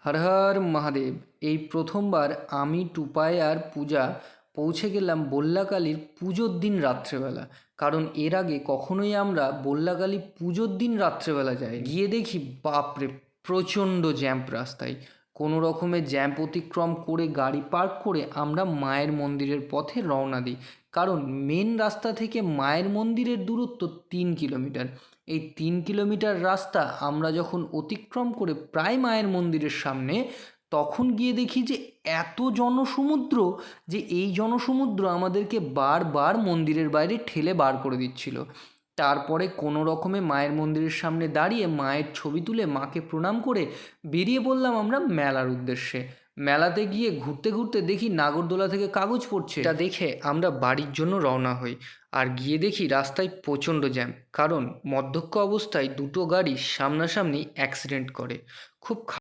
হর হর মহাদেব। এই প্রথমবার আমি টুপাই আর পূজা পৌঁছে গেলাম বল্লাকালীর পুজোর দিন রাত্রেবেলা। কারণ এর আগে কখনোই আমরা বল্লাকালী পুজোর দিন রাত্রেবেলা যাই। গিয়ে দেখি বাপরে, প্রচণ্ড জ্যাম্প রাস্তায়। কোনো রকমের জ্যাম্প অতিক্রম করে গাড়ি পার্ক করে আমরা মায়ের মন্দিরের পথে রওনা দিই। কারণ মেন রাস্তা থেকে মায়ের মন্দিরের দূরত্ব 3 কিলোমিটার। এই 3 কিলোমিটার রাস্তা আমরা যখন অতিক্রম করে প্রায় মায়ের মন্দিরের সামনে, তখন গিয়ে দেখি যে এত জনসমুদ্র, যে এই জনসমুদ্র আমাদেরকে বারবার মন্দিরের বাইরে ঠেলে বার করে দিচ্ছিল। তারপরে কোনো রকমে মায়ের মন্দিরের সামনে দাঁড়িয়ে মায়ের ছবি তুলে মাকে প্রণাম করে বেরিয়ে পড়লাম আমরা মেলার উদ্দেশ্যে। মেলাতে গিয়ে ঘুরতে ঘুরতে দেখি নাগরদোলা থেকে কাগজ পড়ছে। এটা দেখে আমরা বাড়ির জন্য রওনা হই। আর গিয়ে দেখি রাস্তায় প্রচণ্ড জ্যাম, কারণ মদ্যপ অবস্থায় দুটো গাড়ি সামনাসামনি অ্যাক্সিডেন্ট করে। খুব